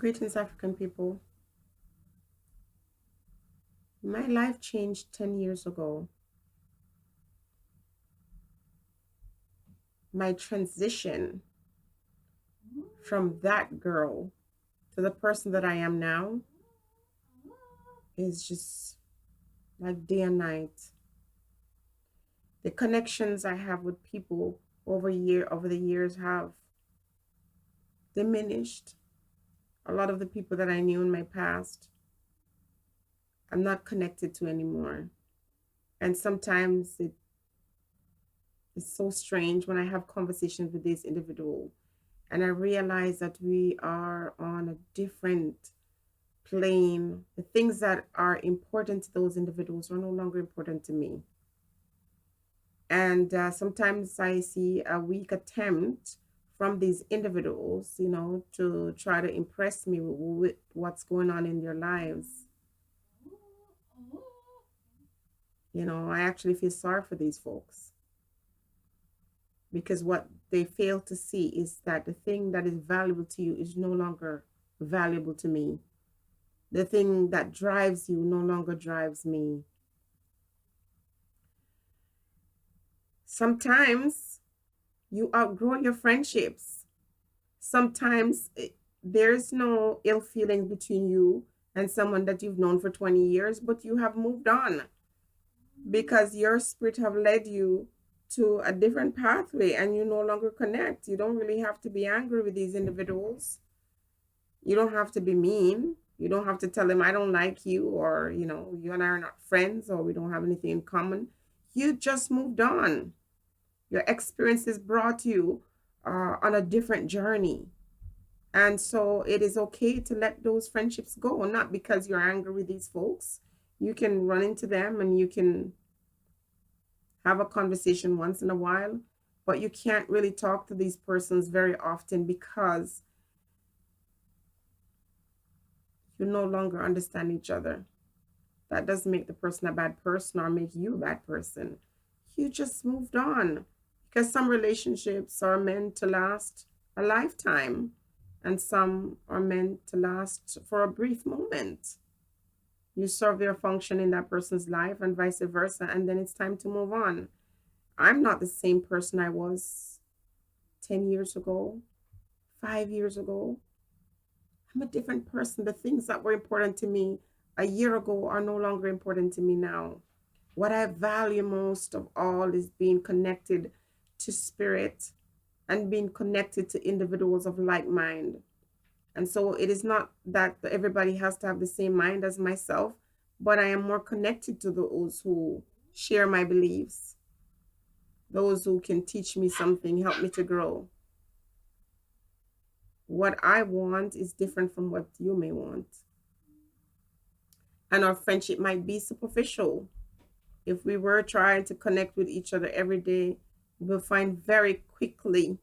Greetings, African people. My life changed 10 years ago. My transition from that girl to the person that I am now is just like day and night. The connections I have with people over the years have diminished. A lot of the people that I knew in my past, I'm not connected to anymore. And sometimes it's so strange when I have conversations with these individuals and I realize that we are on a different plane. The things that are important to those individuals are no longer important to me. And sometimes I see a weak attempt from these individuals, to try to impress me with what's going on in their lives. I actually feel sorry for these folks because what they fail to see is that the thing that is valuable to you is no longer valuable to me. The thing that drives you no longer drives me. Sometimes you outgrow your friendships. Sometimes there's no ill feeling between you and someone that you've known for 20 years, but you have moved on because your spirit have led you to a different pathway and you no longer connect. You don't really have to be angry with these individuals. You don't have to be mean. You don't have to tell them I don't like you, or you and I are not friends, or we don't have anything in common. You just moved on. Your experiences brought you on a different journey. And so it is okay to let those friendships go, not because you're angry with these folks. You can run into them and you can have a conversation once in a while, but you can't really talk to these persons very often because you no longer understand each other. That doesn't make the person a bad person or make you a bad person. You just moved on because some relationships are meant to last a lifetime and some are meant to last for a brief moment. You serve your function in that person's life and vice versa, and then it's time to move on. I'm not the same person I was 10 years ago, 5 years ago. I'm a different person. The things that were important to me a year ago are no longer important to me now. What I value most of all is being connected to spirit and being connected to individuals of like mind. And so it is not that everybody has to have the same mind as myself, but I am more connected to those who share my beliefs, those who can teach me something, help me to grow. What I want is different from what you may want. And our friendship might be superficial. If we were trying to connect with each other every day, we'll find very quickly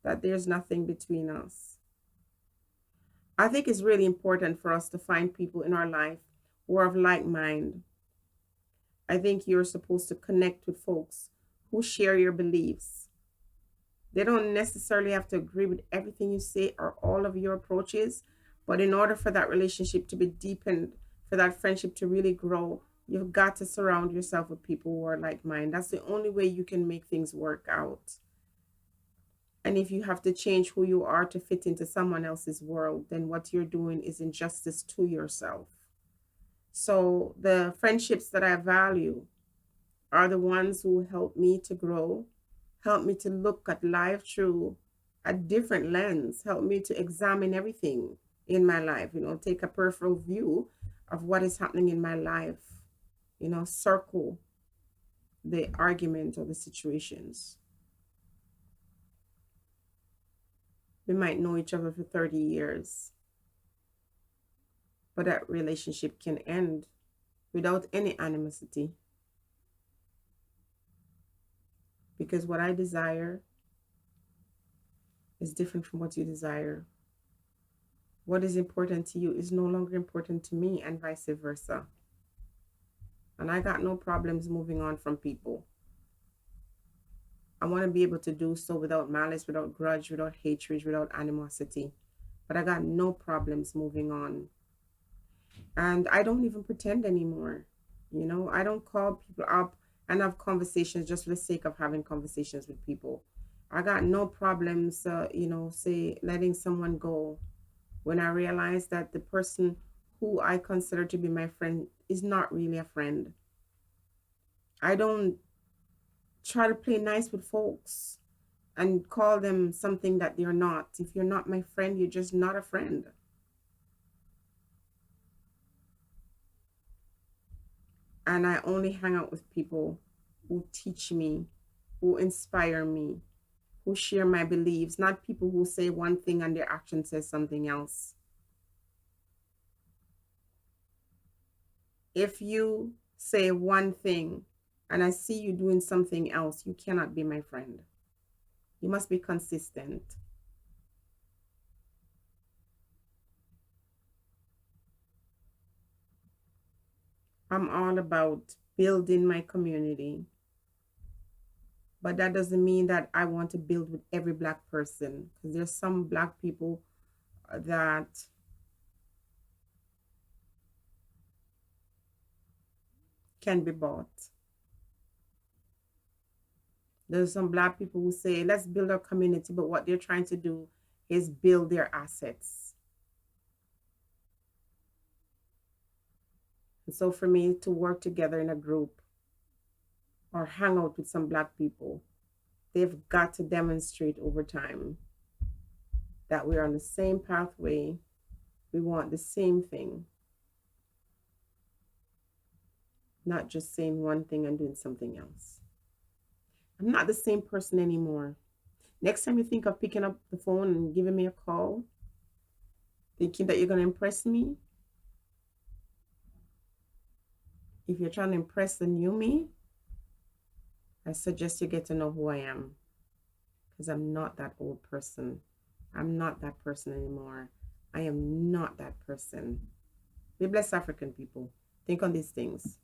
that there's nothing between us. I think it's really important for us to find people in our life who are of like mind. I think you're supposed to connect with folks who share your beliefs. They don't necessarily have to agree with everything you say or all of your approaches, but in order for that relationship to be deepened, for that friendship to really grow, you've got to surround yourself with people who are like minded. That's the only way you can make things work out. And if you have to change who you are to fit into someone else's world, then what you're doing is injustice to yourself. So the friendships that I value are the ones who help me to grow, help me to look at life through a different lens, help me to examine everything in my life, take a peripheral view of what is happening in my life, circle the argument or the situations. We might know each other for 30 years, but that relationship can end without any animosity because what I desire is different from what you desire. What is important to you is no longer important to me, and vice versa. And I got no problems moving on from people. I want to be able to do so without malice, without grudge, without hatred, without animosity. but I got no problems moving on. And I don't even pretend anymore. I don't call people up and have conversations just for the sake of having conversations with people. I got no problems, say letting someone go when I realize that the person who I consider to be my friend is not really a friend. I don't try to play nice with folks and call them something that they're not. If you're not my friend, you're just not a friend. And I only hang out with people who teach me, who inspire me, who share my beliefs, not people who say one thing and their action says something else. If you say one thing and I see you doing something else, you cannot be my friend. You must be consistent. I'm all about building my community, but that doesn't mean that I want to build with every black person because there's some black people that can be bought. There's some black people who say, let's build a community, but what they're trying to do is build their assets. And so for me to work together in a group or hang out with some black people, they've got to demonstrate over time that we're on the same pathway. We want the same thing, not just saying one thing and doing something else. I'm not the same person anymore. Next time you think of picking up the phone and giving me a call, thinking that you're going to impress me, if you're trying to impress the new me, I suggest you get to know who I am because I'm not that old person. I'm not that person anymore. I am not that person. Be blessed, African people. Think on these things.